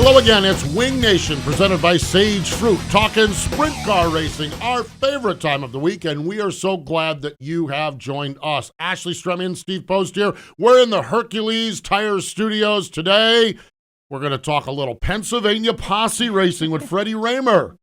Hello again, it's Wing Nation presented by Sage Fruit, talking sprint car racing, our favorite time of the week, and we are so glad that you have joined us. Ashley Stremme and Steve Post here. We're in the Hercules Tire Studios today. We're going to talk a little Pennsylvania posse racing with Freddie Rahmer,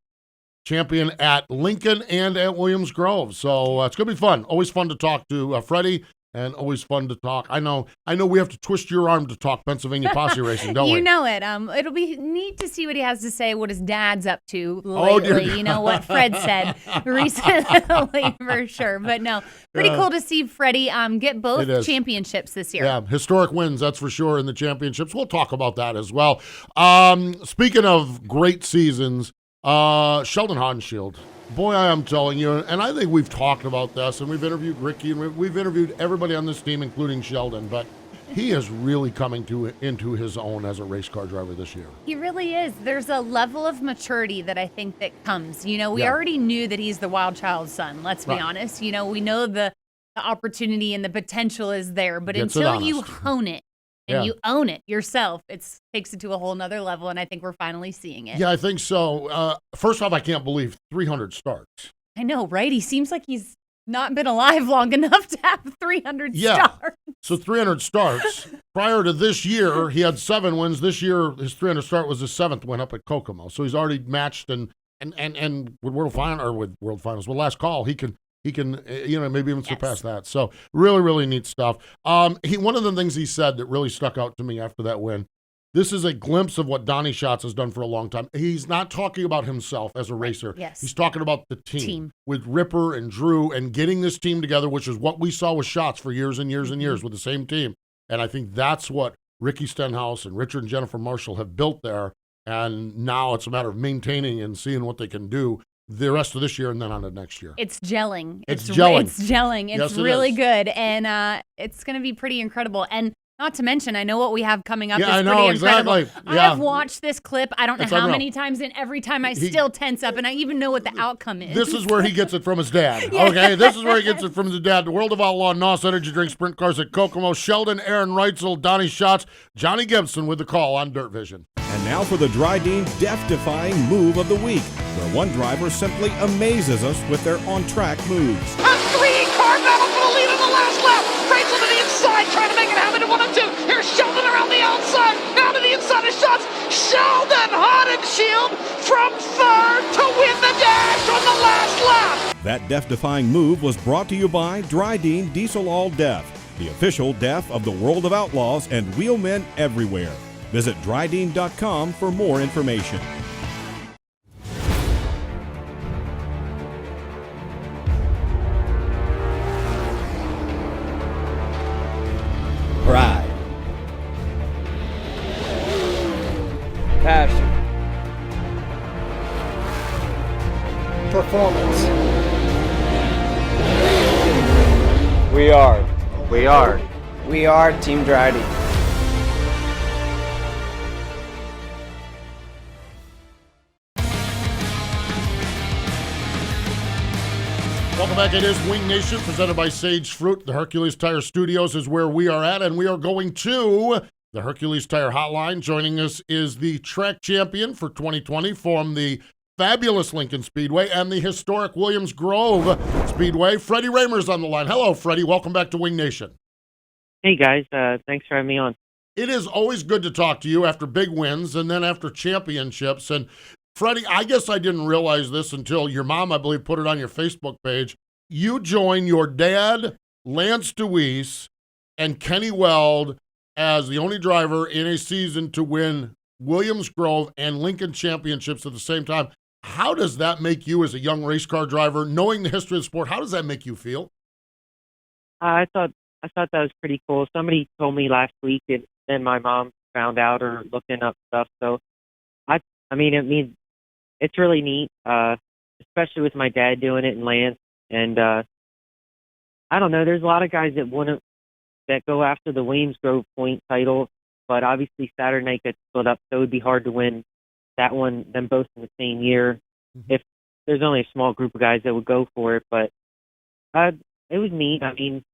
champion at Lincoln and at Williams Grove. So it's going to be fun. Always fun to talk to Freddie. And always fun to talk. I know we have to twist your arm to talk Pennsylvania posse racing, don't we? You know it. It'll be neat to see what he has to say, what his dad's up to lately. You know, what Fred said recently for sure. But no, pretty cool to see Freddie get both championships this year. Yeah, historic wins, that's for sure, in the championships. We'll talk about that as well. Speaking of great seasons, Sheldon Haudenschild. Boy, I am telling you, and I think we've talked about this, and we've interviewed Ricky, and we've interviewed everybody on this team, including Sheldon, but he is really coming into his own as a race car driver this year. He really is. There's a level of maturity that I think that comes. You know, we already knew that he's the wild child's son, let's be honest. You know, we know the opportunity and the potential is there, but until you hone it, and you own it yourself, it takes it to a whole nother level, and I think we're finally seeing it. Yeah, I think so. First off, I can't believe 300 starts. I know, right? He seems like he's not been alive long enough to have 300 starts. So 300 starts. Prior to this year, he had 7 wins. This year, his 300 start was his 7th win up at Kokomo. So he's already matched and with World Finals, with Last Call, he can maybe even surpass that. So really, really neat stuff. One of the things he said that really stuck out to me after that win, this is a glimpse of what Donnie Schatz has done for a long time. He's not talking about himself as a racer. Yes. He's talking about the team with Ripper and Drew and getting this team together, which is what we saw with Schatz for years and years and years with the same team. And I think that's what Ricky Stenhouse and Richard and Jennifer Marshall have built there. And now it's a matter of maintaining and seeing what they can do the rest of this year and then on to next year. It's gelling. It's gelling. It's gelling. It's really good. And it's going to be pretty incredible. And not to mention, I know what we have coming up is pretty incredible. Exactly. I have watched this clip, I don't know how many times, and every time I still tense up, and I even know what the outcome is. This is where he gets it from his dad, okay? This is where he gets it from his dad. The World of Outlaw, NOS Energy Drink Sprint Cars at Kokomo, Sheldon, Aaron Reitzel, Donnie Schatz, Johnny Gibson with the call on Dirt Vision. And now for the Dryden death-defying move of the week, where one driver simply amazes us with their on-track moves. A 3-car battle for the lead on the last lap. Rachel to the inside, trying to make it happen to 1 and 2. Here's Sheldon around the outside. Now to the inside of Schatz. Sheldon Haudenschild from third to win the dash on the last lap. That death-defying move was brought to you by Dryden Diesel All Def, the official def of the World of Outlaws and wheelmen everywhere. Visit Dryden.com for more information. Pride. Passion. Performance. We are Team Dryden. Welcome back. It is Wing Nation, presented by Sage Fruit. The Hercules Tire Studios is where we are at, and we are going to the Hercules Tire Hotline. Joining us is the track champion for 2020 from the fabulous Lincoln Speedway and the historic Williams Grove Speedway. Freddie Rahmer is on the line. Hello, Freddie. Welcome back to Wing Nation. Hey, guys. Thanks for having me on. It is always good to talk to you after big wins and then after championships. And Freddie, I guess I didn't realize this until your mom, I believe, put it on your Facebook page. You joined your dad, Lance DeWeese, and Kenny Weld as the only driver in a season to win Williams Grove and Lincoln championships at the same time. How does that make you as a young race car driver, knowing the history of the sport? How does that make you feel? I thought that was pretty cool. Somebody told me last week, and then my mom found out or looking up stuff. So, it's really neat, especially with my dad doing it and Lance. And I don't know, there's a lot of guys that go after the Williams Grove point title, but obviously Saturday night gets split up, so it would be hard to win them both in the same year. If there's only a small group of guys that would go for it, but it was neat. I mean,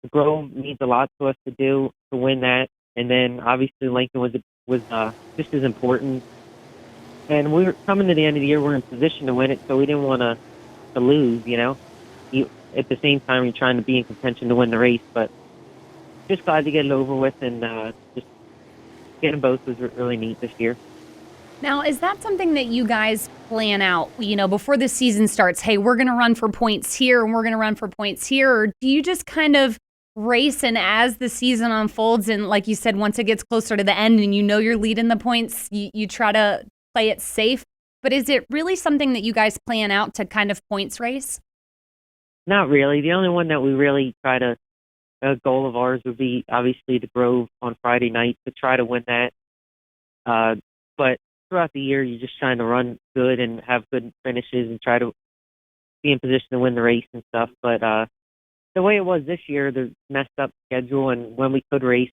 the Grove means a lot to us to win that, and then obviously Lincoln was was just as important. And we were coming to the end of the year, we're in position to win it, so we didn't want to lose, you know. At the same time, you're trying to be in contention to win the race, but just glad to get it over with, and just getting both was really neat this year. Now, is that something that you guys plan out, before the season starts? Hey, we're going to run for points here and we're going to run for points here. Or do you just kind of race, and as the season unfolds and, like you said, once it gets closer to the end and you're leading the points, you try to play it safe? But is it really something that you guys plan out to kind of points race? Not really. The only one that we really try to, a goal of ours would be obviously the Grove on Friday night, to try to win that. But throughout the year, you're just trying to run good and have good finishes and try to be in position to win the race and stuff. But the way it was this year, the messed up schedule, and when we could race,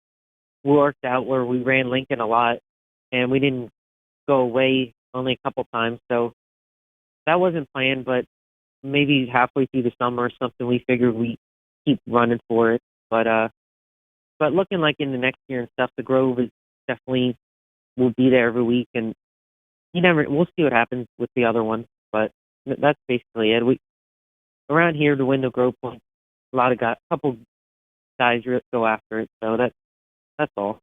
we worked out where we ran Lincoln a lot, and we didn't go away only a couple times. So that wasn't planned, but maybe halfway through the summer or something, we figured we keep running for it. But looking like in the next year and stuff, the Grove is definitely will be there every week, and we'll see what happens with the other one. But that's basically it. We around here to win the Grove points, couple guys go after it. So that's all.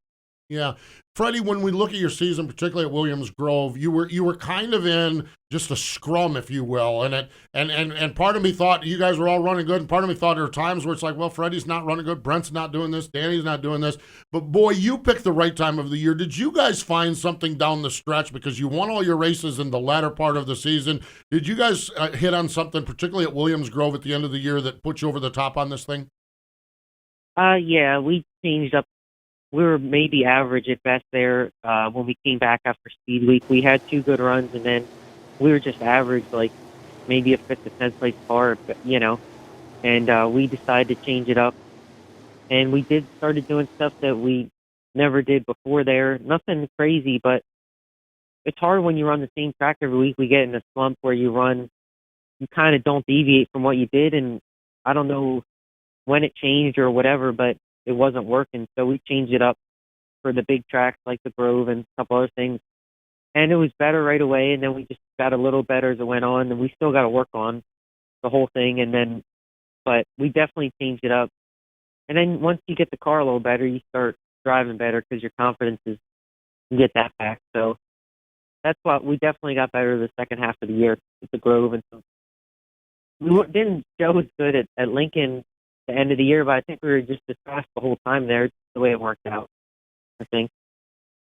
Yeah. Freddie, when we look at your season, particularly at Williams Grove, you were kind of in just a scrum, if you will. And part of me thought you guys were all running good, and part of me thought there were times where it's like, well, Freddie's not running good, Brent's not doing this, Danny's not doing this. But boy, you picked the right time of the year. Did you guys find something down the stretch, because you won all your races in the latter part of the season? Did you guys hit on something, particularly at Williams Grove at the end of the year, that put you over the top on this thing? Yeah, we changed up. We were maybe average at best there when we came back after Speed Week. We had 2 good runs, and then we were just average, like maybe a 5th to 10th place car, And we decided to change it up, and we started doing stuff that we never did before there. Nothing crazy, but it's hard when you run the same track every week. We get in a slump where you kind of don't deviate from what you did, and I don't know when it changed or whatever, but it wasn't working, so we changed it up for the big tracks like the Grove and a couple other things. And it was better right away, and then we just got a little better as it went on, and we still got to work on the whole thing. But we definitely changed it up. And then once you get the car a little better, you start driving better because your confidence you get that back. So that's what we definitely got better the second half of the year with the Grove. And so we didn't show as good at Lincoln the end of the year, but I think we were just distressed the whole time there, the way it worked out, I think.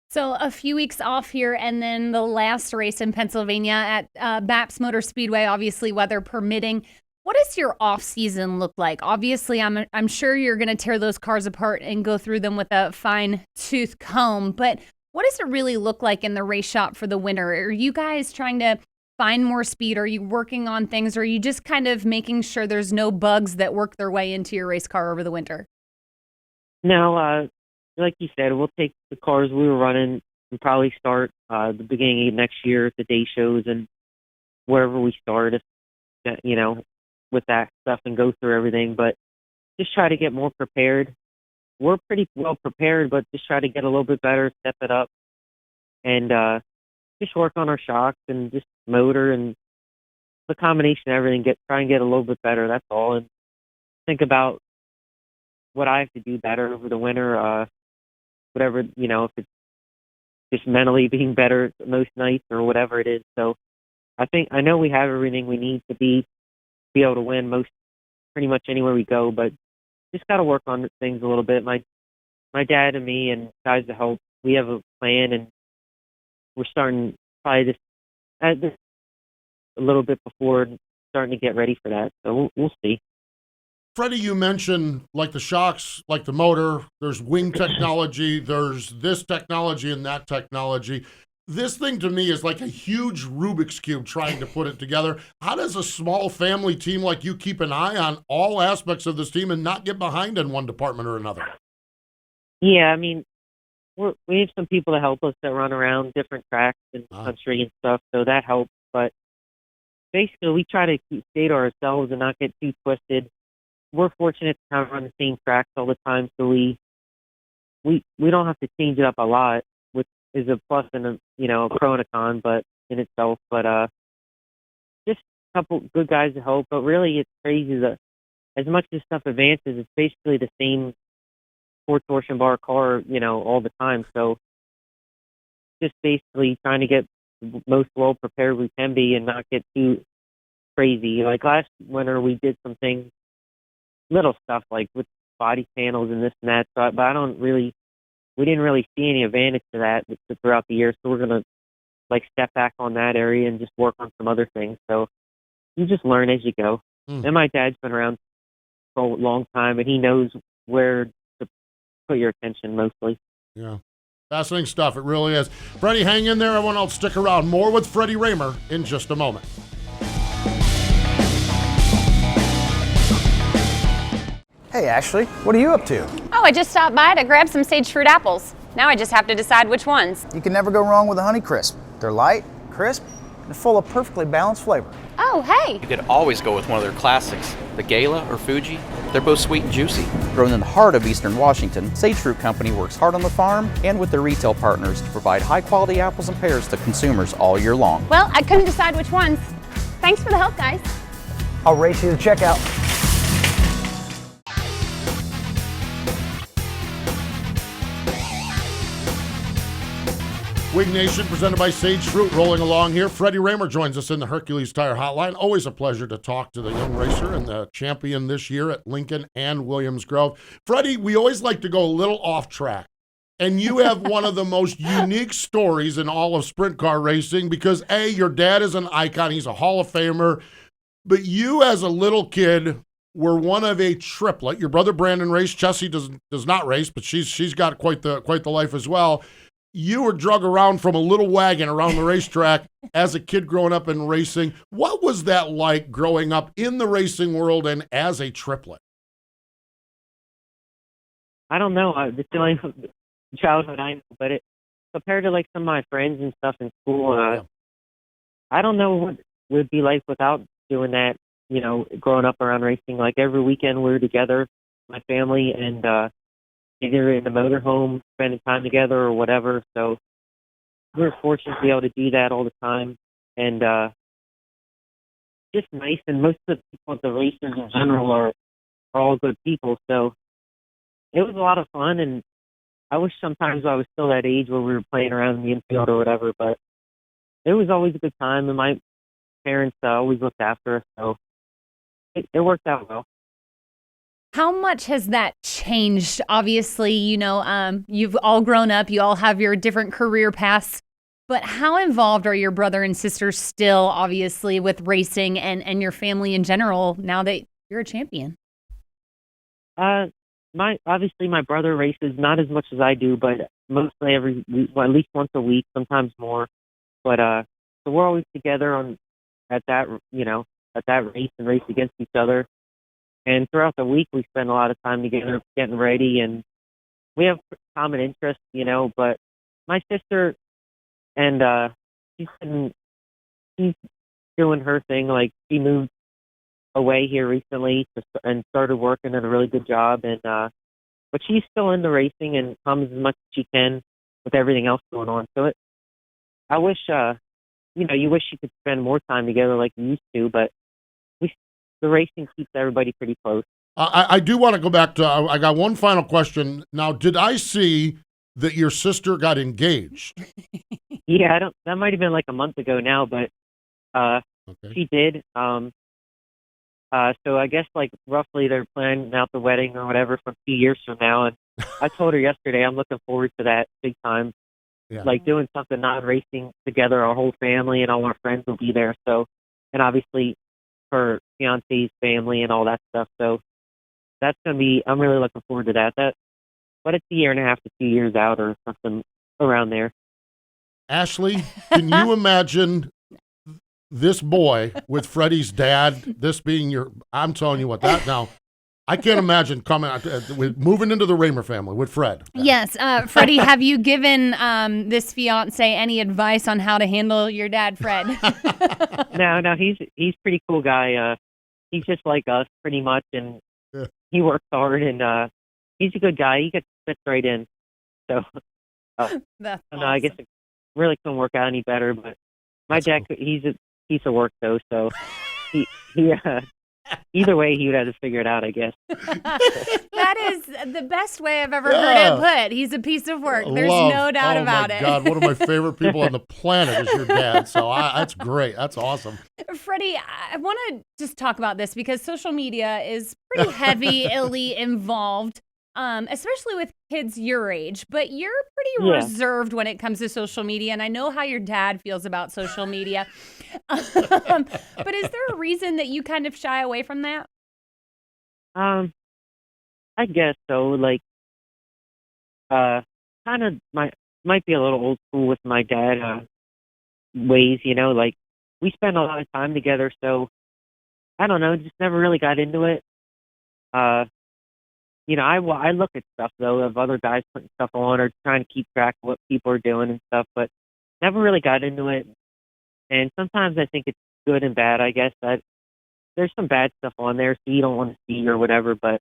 So a few weeks off here, and then the last race in Pennsylvania at Baps Motor Speedway, obviously weather permitting. What does your off season look like? Obviously, I'm sure you're going to tear those cars apart and go through them with a fine tooth comb, but what does it really look like in the race shop for the winter? Are you guys trying to find more speed? Are you working on things? Or are you just kind of making sure there's no bugs that work their way into your race car over the winter? No, like you said, we'll take the cars we were running and probably start the beginning of next year at the day shows and wherever we start, with that stuff, and go through everything. But just try to get more prepared. We're pretty well prepared, but just try to get a little bit better, step it up, and just work on our shocks and just motor and the combination of everything. Try and get a little bit better. That's all. And think about what I have to do better over the winter. Whatever, if it's just mentally being better most nights or whatever it is. So I know we have everything we need to be able to win pretty much anywhere we go, but just got to work on things a little bit. My dad and me and guys to help, we have a plan, and we're starting probably this a little bit before, starting to get ready for that. So we'll see. Freddie, you mentioned like the shocks, like the motor, there's wing technology, there's this technology and that technology. This thing to me is like a huge Rubik's Cube trying to put it together. How does a small family team like you keep an eye on all aspects of this team and not get behind in one department or another? Yeah, I mean, we have some people to help us that run around different tracks in the country and stuff, so that helps. But basically, we try to stay to ourselves and not get too twisted. We're fortunate to kind of run the same tracks all the time, so we don't have to change it up a lot, which is a plus and a pro and a con, but in itself. But just a couple good guys to help. But really, it's crazy that as much as stuff advances, it's basically the same four torsion bar car, all the time. So just basically trying to get the most well prepared we can be and not get too crazy. Like last winter, we did some things, little stuff like with body panels and this and that. But we didn't really see any advantage to that throughout the year. So we're gonna step back on that area and just work on some other things. So you just learn as you go. And my dad's been around for a long time, and he knows where to put your attention mostly. Yeah. Fascinating stuff. It really is. Freddie, hang in there. Everyone else, stick around. More with Freddie Rahmer in just a moment. Hey, Ashley, what are you up to? Oh, I just stopped by to grab some sage fruit apples. Now I just have to decide which ones. You can never go wrong with a Honeycrisp. They're light, crisp, and full of perfectly balanced flavor. Oh, hey. You could always go with one of their classics, the Gala or Fuji. They're both sweet and juicy. Grown in the heart of Eastern Washington, Sage Fruit Company works hard on the farm and with their retail partners to provide high-quality apples and pears to consumers all year long. Well, I couldn't decide which ones. Thanks for the help, guys. I'll race you to checkout. Wig Nation, presented by Sage Fruit, rolling along here. Freddie Rahmer joins us in the Hercules Tire Hotline. Always a pleasure to talk to the young racer and the champion this year at Lincoln and Williams Grove. Freddie, we always like to go a little off track. And you have one of the most unique stories in all of sprint car racing because, A, your dad is an icon. He's a Hall of Famer. But you, as a little kid, were one of a triplet. Your brother Brandon raced. Chessie does not race, but she's got quite the life as well. You were drug around from a little wagon around the racetrack as a kid growing up in racing. What was that like growing up in the racing world and as a triplet? I don't know. It's the only childhood I know, but compared to some of my friends and stuff in school, I don't know what it would be like without doing that, growing up around racing. Like every weekend we were together, my family, and either in the motorhome, spending time together or whatever. So we're fortunate to be able to do that all the time. And just nice. And most of the people at the races in general are all good people. So it was a lot of fun. And I wish sometimes I was still that age where we were playing around in the infield or whatever. But it was always a good time. And my parents always looked after us. So it worked out well. How much has that changed? Obviously, you've all grown up, you all have your different career paths, but how involved are your brother and sister still, obviously, with racing and your family in general now that you're a champion? Obviously my brother races not as much as I do, but mostly every week, at least once a week, sometimes more. But so we're always together at that race and race against each other. And throughout the week, we spend a lot of time together getting ready, and we have common interests, but my sister, and she's doing her thing. Like, she moved away here recently and started working at a really good job, and but she's still into racing and comes as much as she can with everything else going on. So I wish, you wish you could spend more time together like you used to, but the racing keeps everybody pretty close. I do want to go back to, I got one final question. Now, did I see that your sister got engaged? Yeah, that might have been like a month ago now, but okay. She did. So I guess roughly they're planning out the wedding or whatever from 2 years from now. And I told her yesterday I'm looking forward to that big time. Yeah. Like doing something non-racing together, our whole family and all our friends will be there. So, and obviously her fiance's family and all that stuff. So that's going to be, I'm really looking forward to that. But it's a year and a half to 2 years out or something around there. Ashley, can you imagine this boy with Freddie's dad, this being I'm telling you what, that now, I can't imagine moving into the Rahmer family with Fred. Yes. Freddie, have you given this fiance any advice on how to handle your dad, Fred? No, he's pretty cool guy. He's just like us pretty much, and he works hard, and he's a good guy. He gets fits right in. So That's I don't know, I guess it really couldn't work out any better, but my dad, he's a piece of work, though, so he either way, he would have to figure it out, I guess. That is the best way I've ever heard it put. He's a piece of work. There's no doubt about it. Oh, my God. One of my favorite people on the planet is your dad. So that's great. That's awesome. Freddie, I want to just talk about this because social media is pretty heavily involved, especially with kids your age. But you're pretty reserved when it comes to social media. And I know how your dad feels about social media. But is there a reason that you kind of shy away from that? I guess so. Like, kind of might be a little old school with my dad ways, you know. Like, we spend a lot of time together, so I don't know. Just never really got into it. You know, I look at stuff though of other guys putting stuff on or trying to keep track of what people are doing and stuff, but never really got into it. And sometimes I think it's good and bad. I guess there's some bad stuff on there, so you don't want to see or whatever, but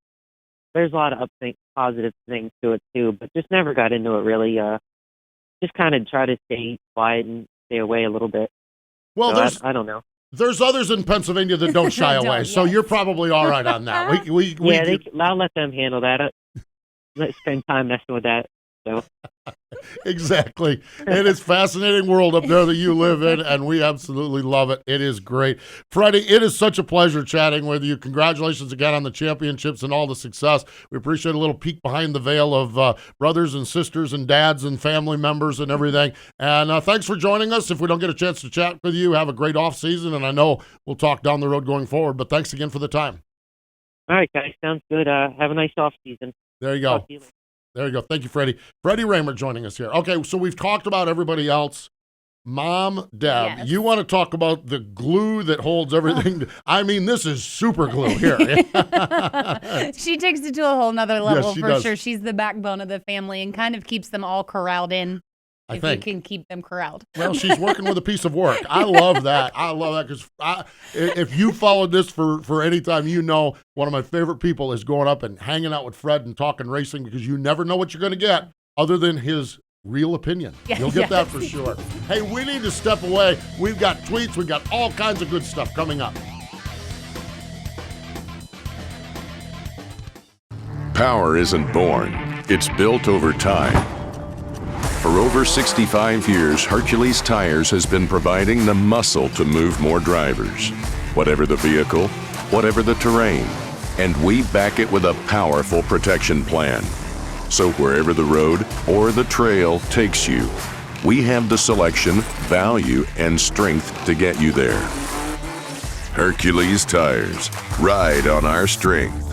there's a lot of positive things to it too, but just never got into it really. Just kind of try to stay quiet and stay away a little bit. Well, so I don't know. There's others in Pennsylvania that don't shy away, so you're probably all right on that. I'll let them handle that. Let's spend time messing with that. So. Exactly. It is a fascinating world up there that you live in, and we absolutely love it. It is great. Freddie, it is such a pleasure chatting with you. Congratulations again on the championships and all the success. We appreciate a little peek behind the veil of brothers and sisters and dads and family members and everything. And thanks for joining us. If we don't get a chance to chat with you, have a great off season, and I know we'll talk down the road going forward, but thanks again for the time. All right, guys. Sounds good. Have a nice off season. There you go. There you go. Thank you, Freddie. Freddie Rahmer joining us here. Okay, so we've talked about everybody else. Mom, Deb, you want to talk about the glue that holds everything? I mean, this is super glue here. She takes it to a whole nother level for does. sure. She's the backbone of the family and kind of keeps them all corralled in. If you can keep them corralled. Well, she's working with a piece of work. I love that. Because if you followed this for any time, you know one of my favorite people is going up and hanging out with Fred and talking racing because you never know what you're going to get other than his real opinion. You'll get that for sure. Hey, we need to step away. We've got tweets. We've got all kinds of good stuff coming up. Power isn't born. It's built over time. For over 65 years, Hercules Tires has been providing the muscle to move more drivers. Whatever the vehicle, whatever the terrain. And we back it with a powerful protection plan. So wherever the road or the trail takes you, we have the selection, value, and strength to get you there. Hercules Tires. Ride on our strength.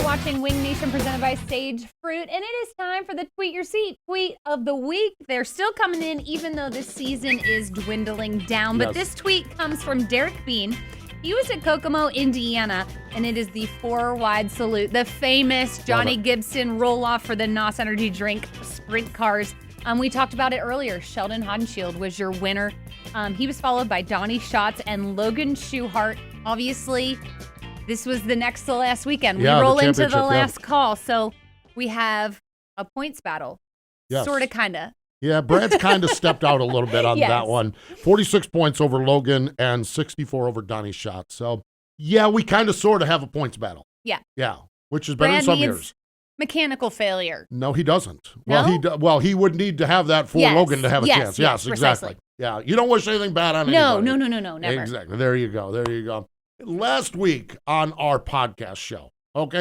Watching Wing Nation presented by Sage Fruit, and it is time for the Tweet Your Seat tweet of the week. They're still coming in even though this season is dwindling down, but this tweet comes from Derek Bean. He was at Kokomo, Indiana, and it is the 4 wide salute, the famous Johnny Gibson roll-off for the NOS Energy Drink sprint cars. We talked about it earlier. Sheldon Hodenshield was your winner. He was followed by Donnie Schatz and Logan Schuchart. Obviously, this was the next to last weekend. We roll into the last call. So we have a points battle. Sort of, kind of. Yeah, Brad's kind of stepped out a little bit on that one. 46 points over Logan and 64 over Donnie Schatz. So, yeah, we kind of sort of have a points battle. Yeah. Yeah, which has been in some years. Mechanical failure. No, he doesn't. No? Well, he would need to have that for Logan to have a chance. Yes, exactly. Yeah, you don't wish anything bad on anybody. No, never. Exactly. There you go. Last week on our podcast show,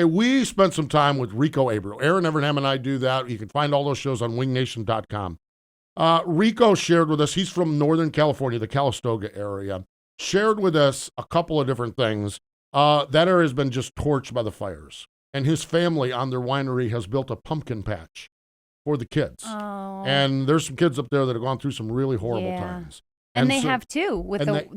we spent some time with Rico Abreu. Aaron Evernham and I do that. You can find all those shows on wingnation.com. Rico shared with us, he's from Northern California, the Calistoga area, shared with us a couple of different things. That area has been just torched by the fires. And his family on their winery has built a pumpkin patch for the kids. Oh. And there's some kids up there that have gone through some really horrible times. And they have too, with the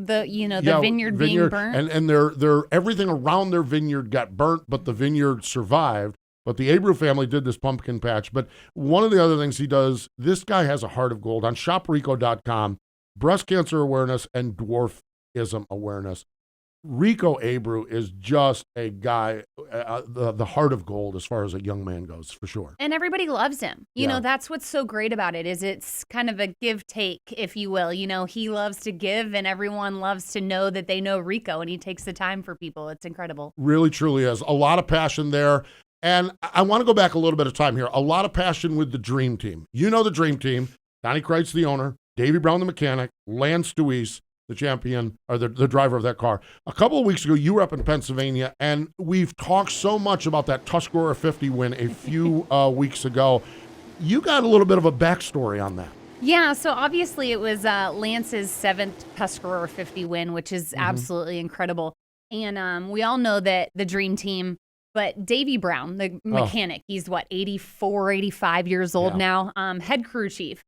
vineyard being burnt. And their everything around their vineyard got burnt, but the vineyard survived. But the Abreu family did this pumpkin patch. But one of the other things he does, this guy has a heart of gold. On shoprico.com, breast cancer awareness and dwarfism awareness. Rico Abreu is just a guy, the heart of gold as far as a young man goes, for sure. And everybody loves him. You know, that's what's so great about it, is it's kind of a give-take, if you will. You know, he loves to give, and everyone loves to know that they know Rico, and he takes the time for people. It's incredible. Really, truly is. A lot of passion there. And I want to go back a little bit of time here. A lot of passion with the Dream Team. You know the Dream Team. Donnie Kreitz, the owner. Davey Brown, the mechanic. Lance Deweese, the champion, or the driver of that car. A couple of weeks ago, you were up in Pennsylvania, and we've talked so much about that Tuscarora 50 win a few weeks ago. You got a little bit of a backstory on that. Yeah, so obviously it was Lance's 7th Tuscarora 50 win, which is absolutely incredible. And we all know that the Dream Team, but Davey Brown, the mechanic, he's 84, 85 years old now, head crew chief.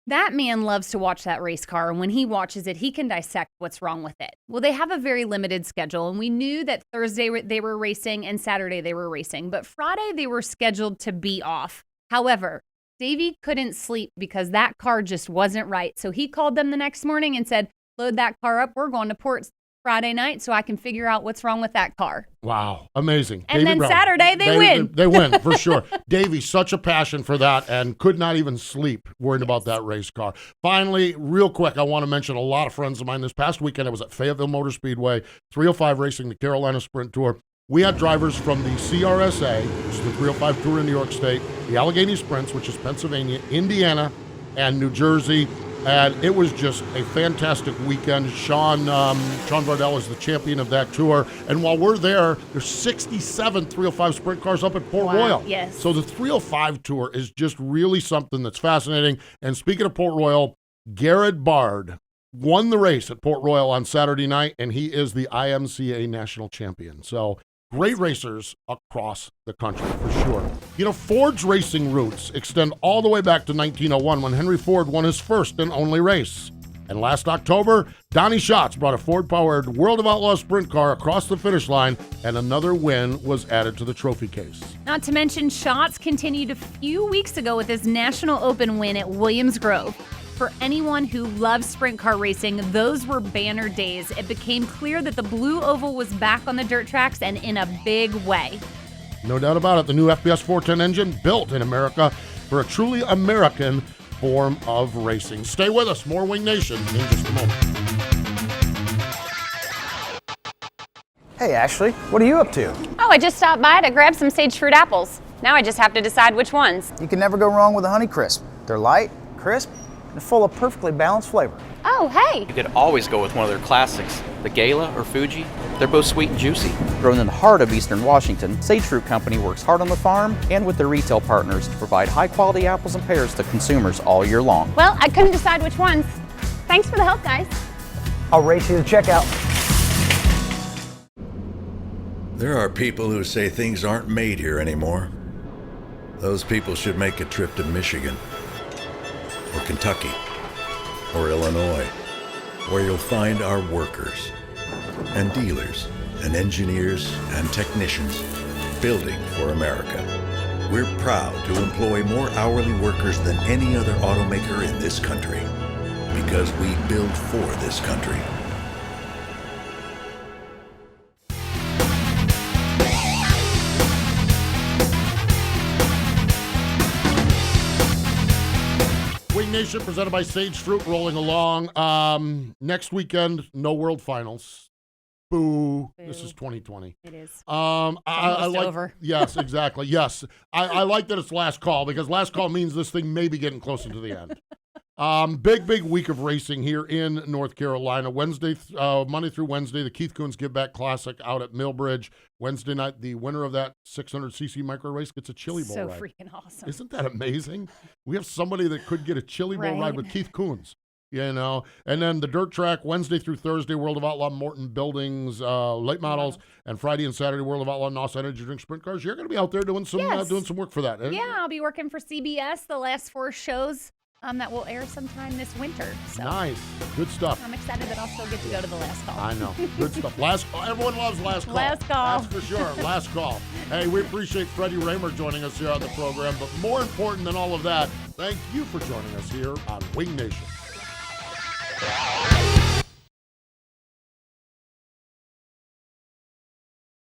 That man loves to watch that race car, and when he watches it, he can dissect what's wrong with it. Well, they have a very limited schedule, and we knew that Thursday they were racing and Saturday they were racing, but Friday they were scheduled to be off. However, Davey couldn't sleep because that car just wasn't right, so he called them the next morning and said, load that car up, we're going to Port Friday night so I can figure out what's wrong with that car. Wow, amazing. And Davey then Brown, Saturday, they win. They win, for sure. Davey, such a passion for that and could not even sleep worrying about that race car. Finally, real quick, I want to mention a lot of friends of mine. This past weekend, I was at Fayetteville Motor Speedway, 305 racing the Carolina Sprint Tour. We had drivers from the CRSA, which is the 305 Tour in New York State, the Allegheny Sprints, which is Pennsylvania, Indiana, and New Jersey. And it was just a fantastic weekend. Sean Vardell is the champion of that tour. And while we're there, there's 67 305 sprint cars up at Port Royal. Yes. So the 305 tour is just really something that's fascinating. And speaking of Port Royal, Garrett Bard won the race at Port Royal on Saturday night, and he is the IMCA national champion. So great racers across the country, for sure. You know, Ford's racing roots extend all the way back to 1901 when Henry Ford won his first and only race. And last October, Donnie Schatz brought a Ford-powered World of Outlaws sprint car across the finish line, and another win was added to the trophy case. Not to mention, Schatz continued a few weeks ago with his National Open win at Williams Grove. For anyone who loves sprint car racing, those were banner days. It became clear that the Blue Oval was back on the dirt tracks, and in a big way. No doubt about it. The new FBS 410 engine built in America for a truly American form of racing. Stay with us. More Wing Nation in just a moment. Hey, Ashley, what are you up to? Oh, I just stopped by to grab some sage fruit apples. Now I just have to decide which ones. You can never go wrong with a Honeycrisp. They're light, crisp, and full of perfectly balanced flavor. Oh, hey! You could always go with one of their classics, the Gala or Fuji. They're both sweet and juicy. Grown in the heart of Eastern Washington, Sage Fruit Company works hard on the farm and with their retail partners to provide high-quality apples and pears to consumers all year long. Well, I couldn't decide which ones. Thanks for the help, guys. I'll race you to checkout. There are people who say things aren't made here anymore. Those people should make a trip to Michigan, or Kentucky, or Illinois, where you'll find our workers and dealers and engineers and technicians building for America. We're proud to employ more hourly workers than any other automaker in this country, because we build for this country. Wing Nation presented by Sage Fruit rolling along. Next weekend, no World Finals. Boo. This is 2020. It is. I like, over. Yes, exactly. Yes. I like that it's last call, because last call means this thing may be getting closer to the end. Big week of racing here in North Carolina. Monday through Wednesday, the Keith Kunz Give Back Classic out at Millbridge. Wednesday night, the winner of that 600cc micro race gets a Chili Bowl ride. So freaking awesome. Isn't that amazing? We have somebody that could get a Chili Bowl ride with Keith Kunz. You know, and then the dirt track, Wednesday through Thursday, World of Outlaw Morton Buildings, late models, and Friday and Saturday, World of Outlaw NOS Energy Drink Sprint Cars. You're going to be out there doing some work for that. Yeah, I'll be working for CBS, the last 4 shows that will air sometime this winter. So nice. Good stuff. I'm excited that I'll still get to go to the last call. I know. Good stuff. Last call. Everyone loves last call. Last call. That's for sure. Last call. Hey, we appreciate Freddie Rahmer joining us here on the program, but more important than all of that, thank you for joining us here on Wing Nation.